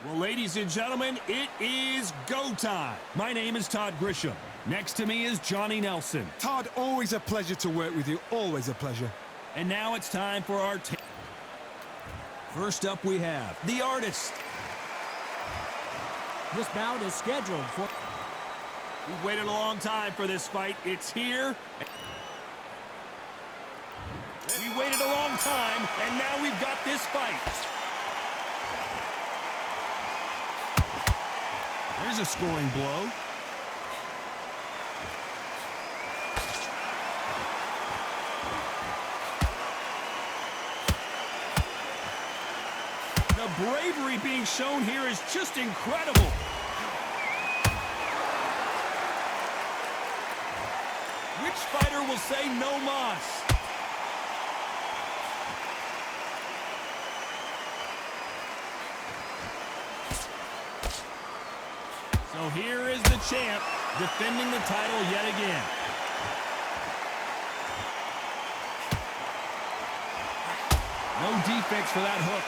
Well, ladies and gentlemen, it is go time. My name is Todd Grisham. Next to me is Johnny Nelson. Todd, always a pleasure to work with you. Always a pleasure. And now it's time for our First up, we have the artist. This bout is scheduled for... We've waited a long time for this fight. It's here. We waited a long time, and now we've got this fight. There's a scoring blow. The bravery being shown here is just incredible. Which fighter will say no mas? So here is the champ defending the title yet again. No defects for that hook.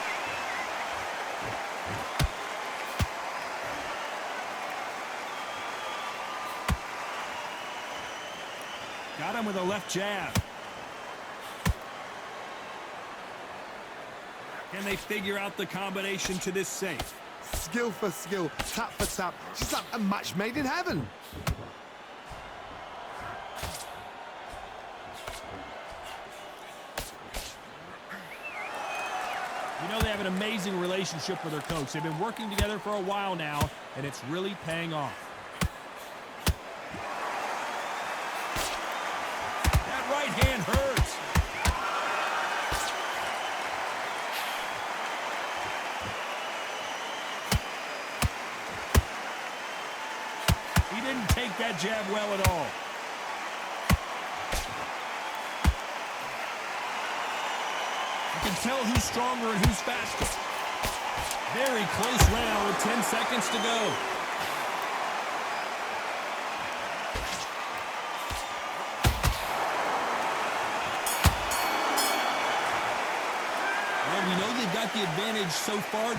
Got him with a left jab. Can they figure out the combination to this safe? Skill for skill, tap for tap. Just like a match made in heaven. You know, they have an amazing relationship with their coach. They've been working together for a while now, and it's really paying off. That right hand hurts. He didn't take that jab well at all. You can tell who's stronger and who's faster. Very close round with 10 seconds to go. Well, we know they've got the advantage so far.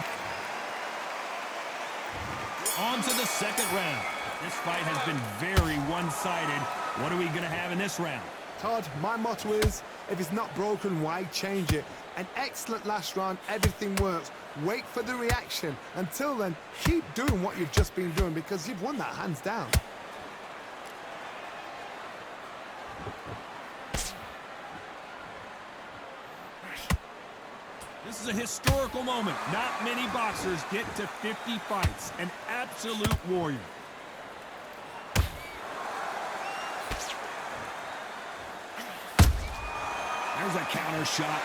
On to the second round. This fight has been very one-sided. What are we going to have in this round? Todd, my motto is, if it's not broken, why change it? An excellent last round, everything works. Wait for the reaction. Until then, keep doing what you've just been doing because you've won that hands down. This is a historical moment. Not many boxers get to 50 fights. An absolute warrior. There's a counter shot.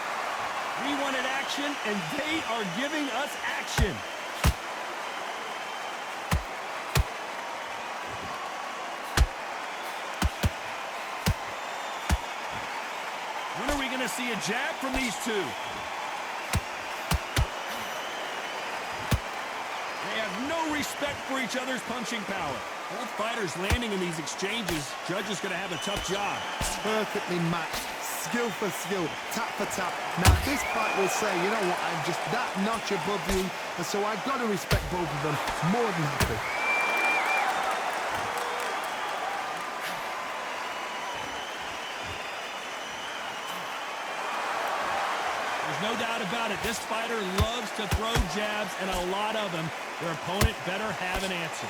We wanted action, and they are giving us action. When are we going to see a jab from these two? They have no respect for each other's punching power. Both fighters landing in these exchanges. Judge is going to have a tough job. Perfectly matched. Skill for skill, tap for tap. Now this fight will say, you know what, I'm just that notch above you, and so I've got to respect both of them. More than happy. There's no doubt about it. This fighter loves to throw jabs, and a lot of them. Their opponent better have an answer.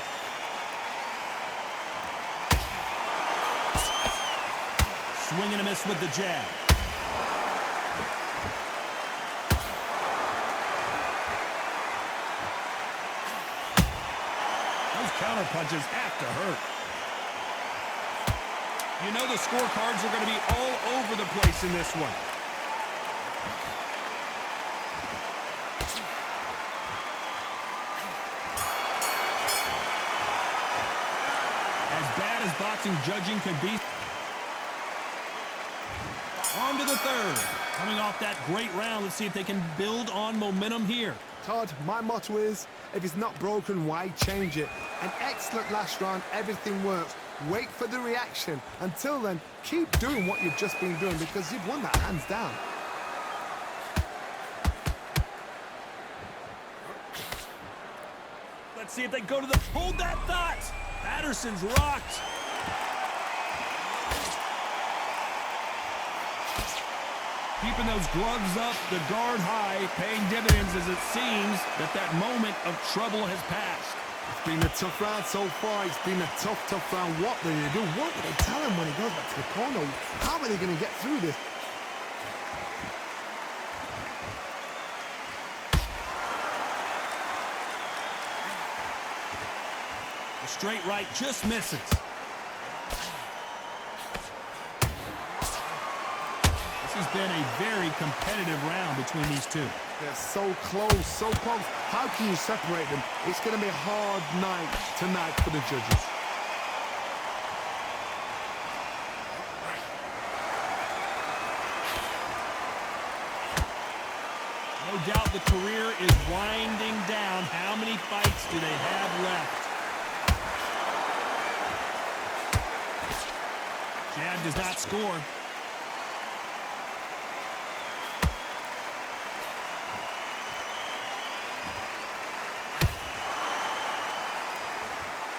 Swing and a miss with the jab. Those counter punches have to hurt. You know the scorecards are going to be all over the place in this one. As bad as boxing judging can be. On to the third. Coming off that great round, let's see if they can build on momentum here. Todd, my motto is, if it's not broken, why change it? An excellent last round, everything works. Wait for the reaction. Until then, keep doing what you've just been doing because you've won that hands down. Let's see if they go to the... Hold that thought! Patterson's rocked. Keeping those gloves up, the guard high, paying dividends as it seems that moment of trouble has passed. It's been a tough round so far. It's been a tough round. What do they do? What do they tell him when he goes back to the corner? How are they going to get through this? The straight right just misses. This has been a very competitive round between these two. They're so close, so close. How can you separate them? It's going to be a hard night tonight for the judges. No doubt the career is winding down. How many fights do they have left? Jab does not score.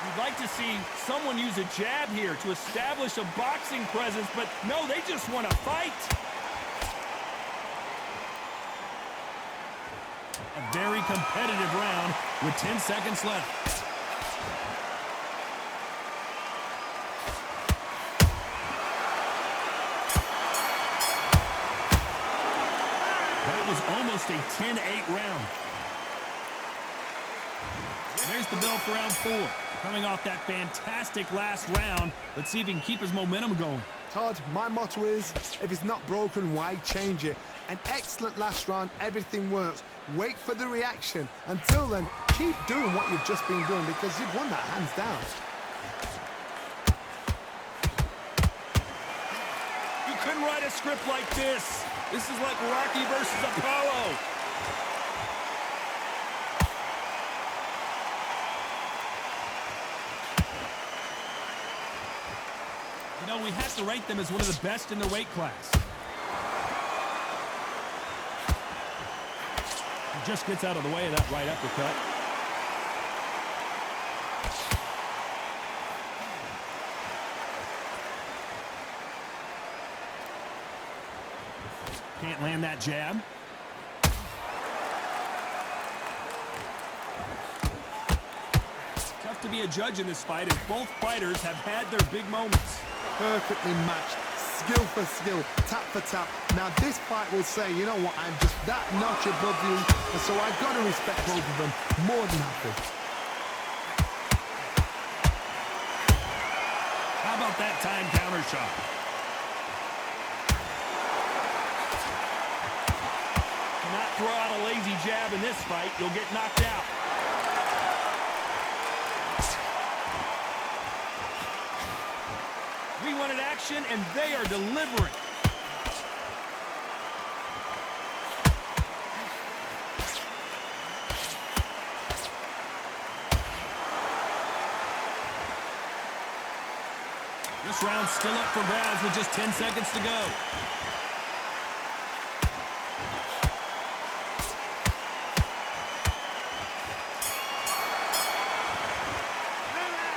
You'd like to see someone use a jab here to establish a boxing presence, but no, they just want to fight. A very competitive round with 10 seconds left. That was almost a 10-8 round. There's the bell for round 4. Coming off that fantastic last round, let's see if he can keep his momentum going. Todd, my motto is, if it's not broken, why change it? An excellent last round, everything works. Wait for the reaction. Until then, keep doing what you've just been doing because you've won that hands down. You couldn't write a script like this. This is like Rocky versus Apollo. You know, we have to rank them as one of the best in their weight class. He just gets out of the way of that right uppercut. Can't land that jab. Tough to be a judge in this fight as both fighters have had their big moments. Perfectly matched, skill for skill, tap for tap. Now this fight will say, you know what, I'm just that notch above you, and so I've got to respect both of them more than happy. How about that time counter shot? Cannot throw out a lazy jab in this fight, you'll get knocked out. We wanted action, and they are delivering. This round's still up for grabs with just 10 seconds to go.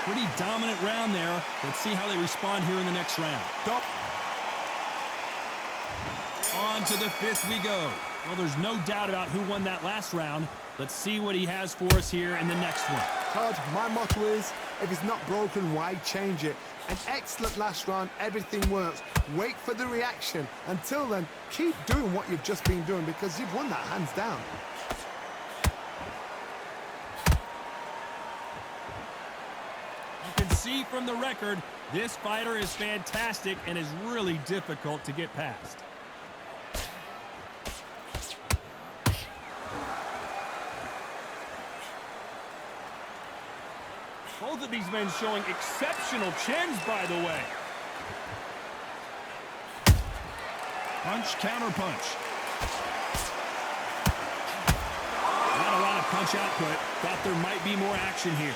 Pretty dominant round there. Let's see how they respond here in the next round. Stop. On to the 5th we go. Well, there's no doubt about who won that last round. Let's see what he has for us here in the next one. Todd, my motto is, if it's not broken, why change it? An excellent last round, everything works. Wait for the reaction. Until then, keep doing what you've just been doing because you've won that hands down. You can see from the record, this fighter is fantastic and is really difficult to get past. Both of these men showing exceptional chins, by the way. Punch, counter punch. Not a lot of punch output. Thought there might be more action here.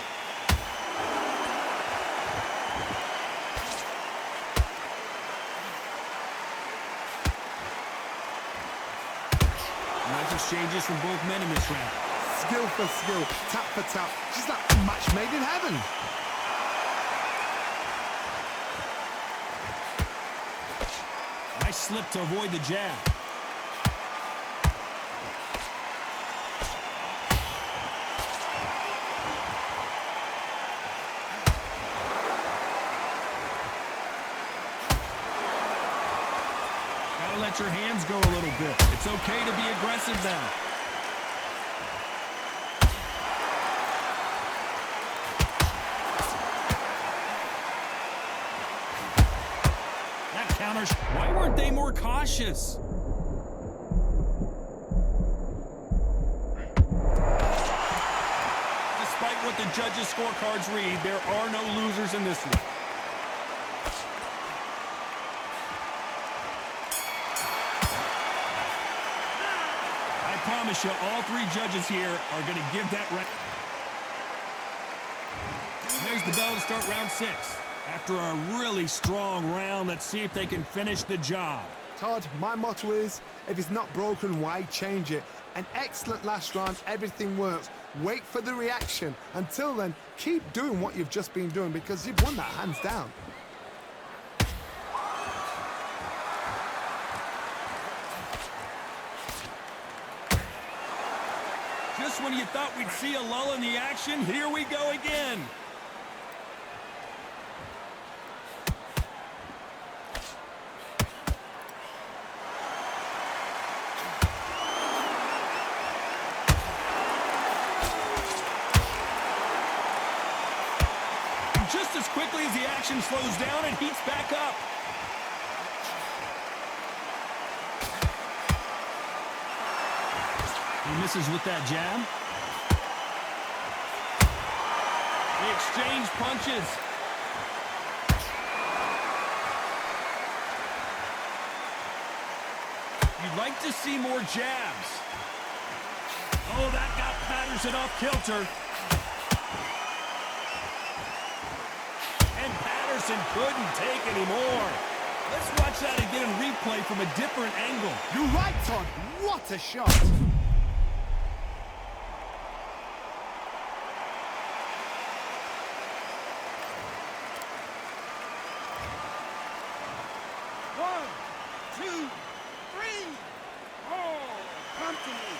Nice exchanges from both men in this round. skill for skill, tap for tap. She's like a match made in heaven. Nice slip to avoid the jab. Gotta let your hands go a little bit. It's okay to be aggressive now. Counters. Why weren't they more cautious? Despite what the judges' scorecards read, there are no losers in this one. I promise you, all three judges here are going to give that right. There's the bell to start round 6. After a really strong round, let's see if they can finish the job. Todd, my motto is, if it's not broken, why change it? An excellent last round, everything works. Wait for the reaction. Until then, keep doing what you've just been doing because you've won that hands down. Just when you thought we'd see a lull in the action, here we go again. Just as quickly as the action slows down and heats back up. He misses with that jab. They exchange punches. You'd like to see more jabs. Oh, that got Patterson off kilter. Couldn't take any more. Let's watch that again in replay from a different angle. You're right, Todd. What a shot. One, two, three. Oh, come to me.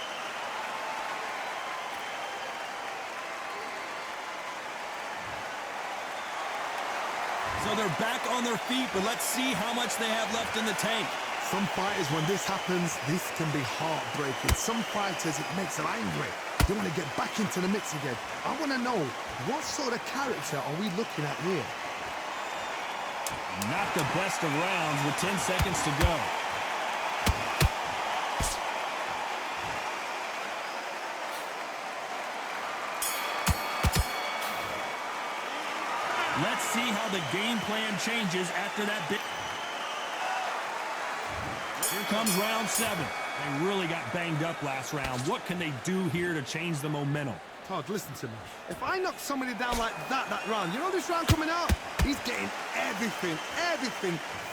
So they're back on their feet, but let's see how much they have left in the tank. Some fighters, when this happens, this can be heartbreaking. Some fighters, it makes them angry. They want to get back into the mix again. I want to know, what sort of character are we looking at here? Not the best of rounds with 10 seconds to go. Let's see how the game plan changes after that bit. Here comes round 7. They really got banged up last round. What can they do here to change the momentum? Todd, listen to me. If I knock somebody down like that round, you know this round coming out? He's getting everything,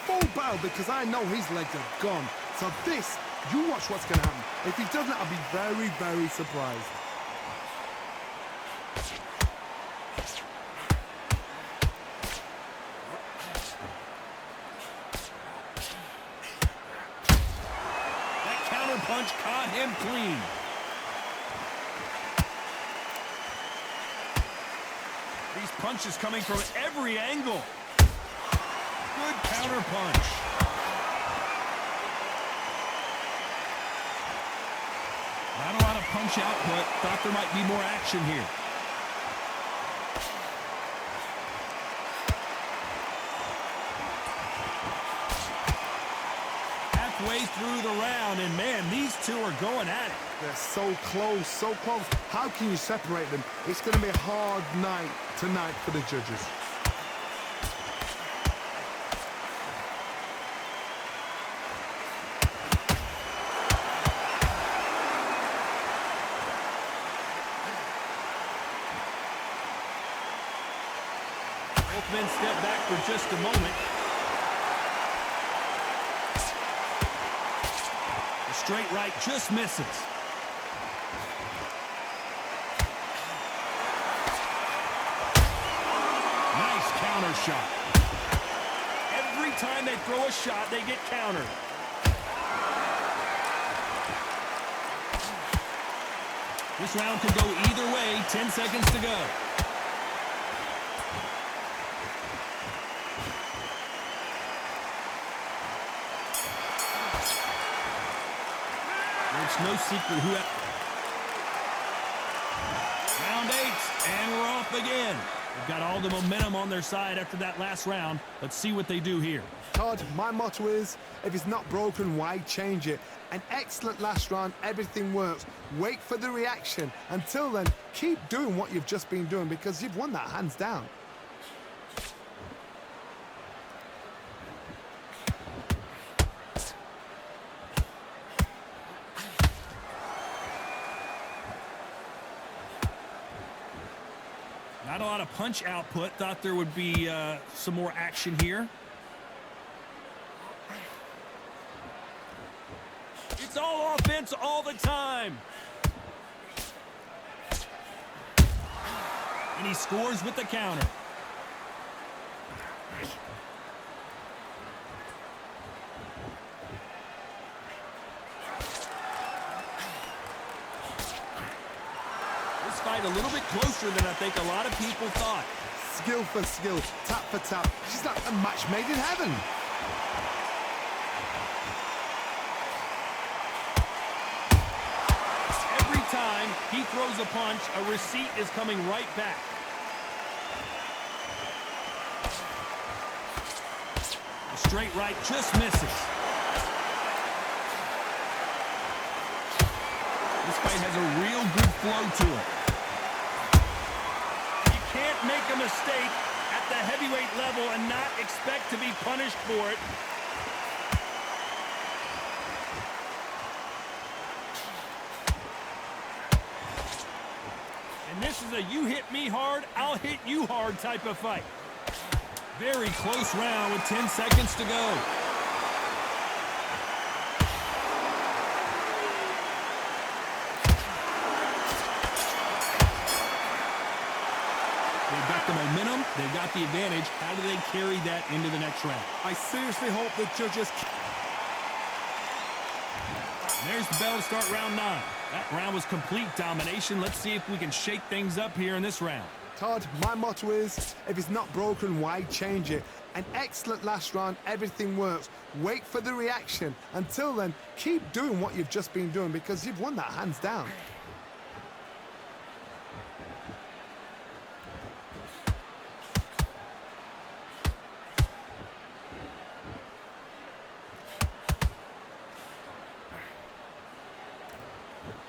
full barrel because I know his legs are gone. So this, you watch what's going to happen. If he doesn't, I'll be very, very surprised. Punch caught him clean. These punches coming from every angle. Good counter punch. Not a lot of punch output. Thought there might be more action here. Way through the round, and man, these two are going at it. They're so close, so close. How can you separate them? It's going to be a hard night tonight for the judges. Both men step back for just a moment. Straight right just misses. shot. Every time they throw a shot, they get countered. This round could go either way. 10 seconds to go. It's no secret who... Round 8, and we're off again. They've got all the momentum on their side after that last round. Let's see what they do here. Todd, my motto is, if it's not broken, why change it? An excellent last round, everything works. Wait for the reaction. Until then, keep doing what you've just been doing because you've won that hands down. Not a lot of punch output. Thought there would be some more action here. It's all offense all the time. And he scores with the counter. This fight a little bit closer than I think a lot of people thought. Skill for skill, tap for tap. She's like a match made in heaven. Time he throws a punch, a receipt is coming right back. The straight right just misses. This fight has a real good flow to it. You can't make a mistake at the heavyweight level and not expect to be punished for it. And this is a you hit me hard, I'll hit you hard type of fight. Very close round with 10 seconds to go. They've got the momentum, they've got the advantage. How do they carry that into the next round? I seriously hope the judges... There's the bell to start round 9. That round was complete domination. Let's see if we can shake things up here in this round. Todd, my motto is, if it's not broken, why change it? An excellent last round, everything works. Wait for the reaction. Until then, keep doing what you've just been doing because you've won that hands down.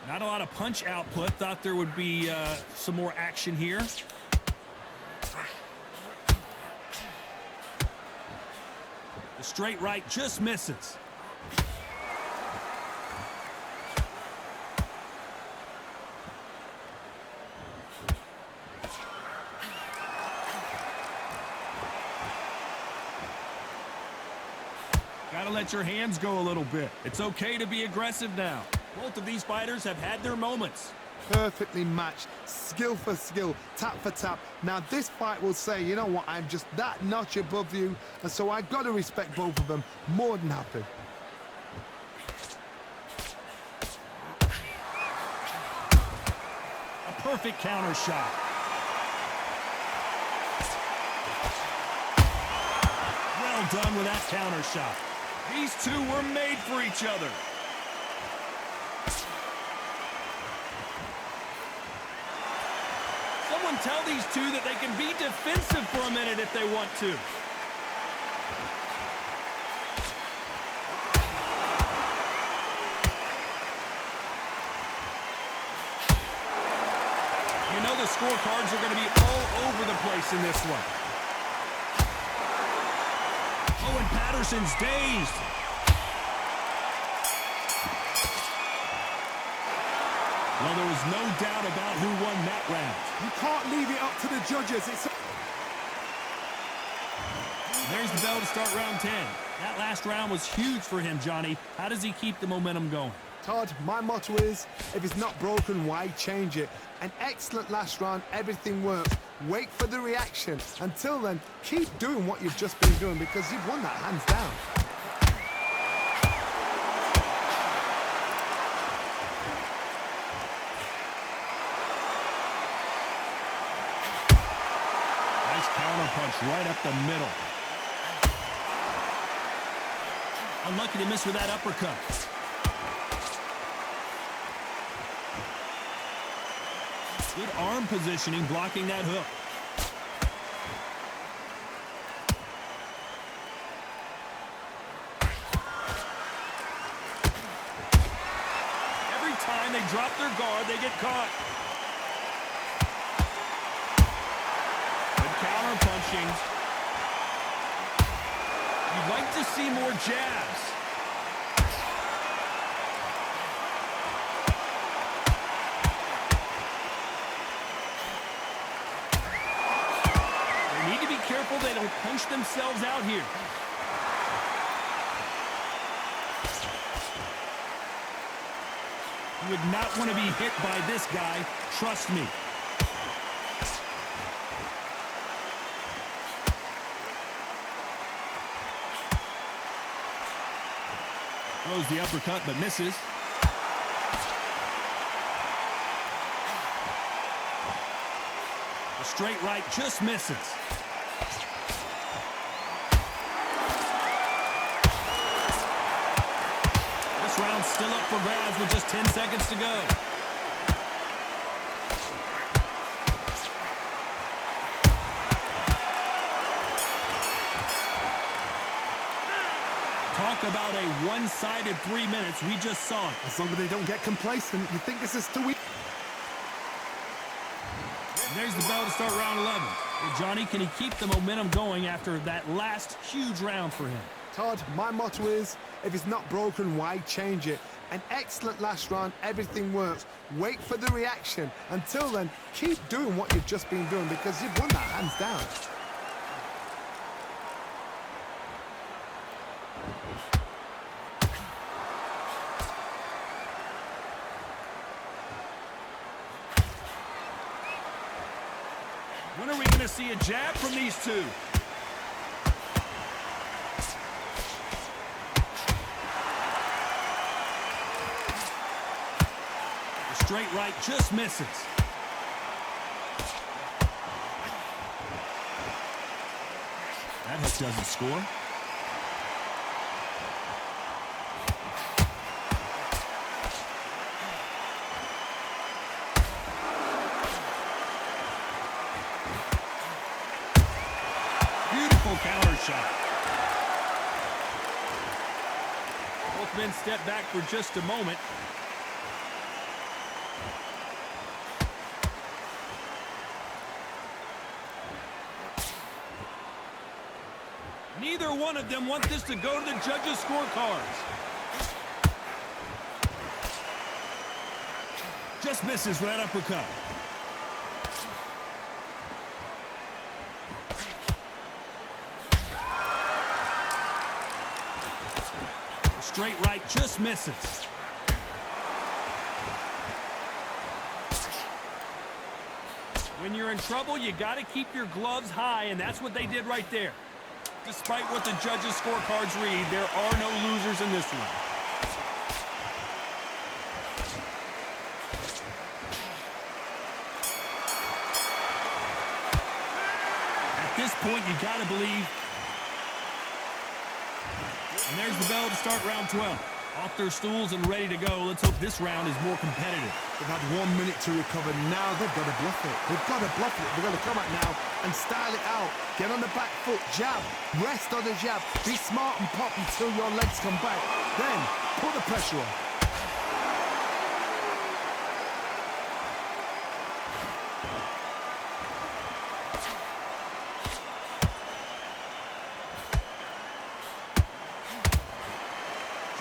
Not a lot of punch output. Thought there would be some more action here. The straight right just misses. Gotta let your hands go a little bit. It's okay to be aggressive now. Both of these fighters have had their moments. Perfectly matched, skill for skill, tap for tap. Now this fight will say, you know what, I'm just that notch above you, and so I've got to respect both of them. More than happy. A perfect counter shot. Well done with that counter shot. These two were made for each other. Someone tell these two that they can be defensive for a minute if they want to. You know the scorecards are going to be all over the place in this one. Oh, and Patterson's dazed. Well, there was no doubt about who won that round. You can't leave it up to the judges. There's the bell to start round 10. That last round was huge for him, Johnny. How does he keep the momentum going? Todd, my motto is, if it's not broken, why change it? An excellent last round, everything works. Wait for the reaction. Until then, keep doing what you've just been doing because you've won that hands down. Nice counter punch right up the middle. Unlucky to miss with that uppercut. Good arm positioning, blocking that hook. Every time they drop their guard, they get caught. Good counter punching. You'd like to see more jabs. Careful they don't punch themselves out here. You would not want to be hit by this guy, trust me. Throws the uppercut but misses. The straight right just misses. Round still up for grabs with just 10 seconds to go. Talk about a one-sided 3 minutes. We just saw it. As long as they don't get complacent, you think this is too weak. There's the bell to start round 11. Well, Johnny, can he keep the momentum going after that last huge round for him? Todd, my motto is, if it's not broken, why change it? An excellent last round, everything works. Wait for the reaction. Until then, keep doing what you've just been doing because you've won that hands down. When are we going to see a jab from these two? Straight right just misses. That hook doesn't score. Beautiful counter shot. Both men step back for just a moment. Neither one of them want this to go to the judges' scorecards. Just misses with that uppercut. Straight right just misses. When you're in trouble, you got to keep your gloves high, and that's what they did right there. Despite what the judges' scorecards read, there are no losers in this one. At this point, you got to believe. And there's the bell to start round 12. Off their stools and ready to go. Let's hope this round is more competitive. They've had 1 minute to recover. Now they've got to bluff it. They've got to bluff it. They've got to come out now and style it out. Get on the back foot, jab, rest on the jab. Be smart and pop until your legs come back. Then put the pressure on.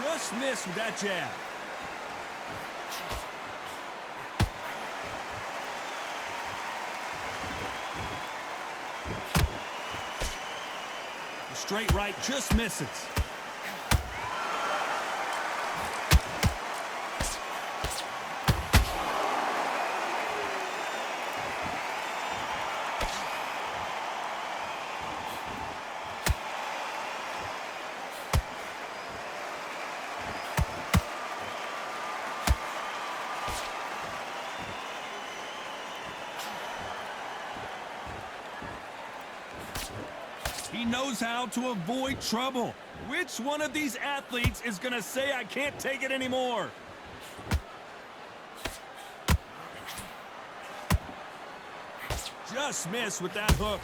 Just missed with that jab. The straight right just misses. He knows how to avoid trouble. Which one of these athletes is going to say, I can't take it anymore? Just missed with that hook.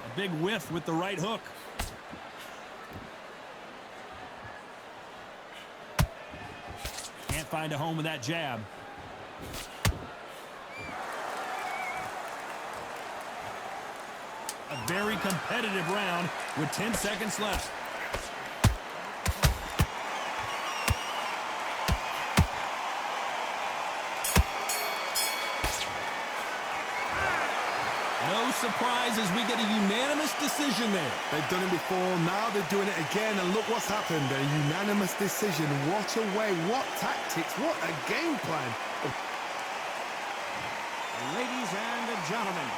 A big whiff with the right hook. Can't find a home with that jab. A very competitive round with 10 seconds left. No surprise as we get a unanimous decision there. They've done it before, now they're doing it again, and look what's happened. A unanimous decision. What a way, what tactics, what a game plan. Ladies and gentlemen,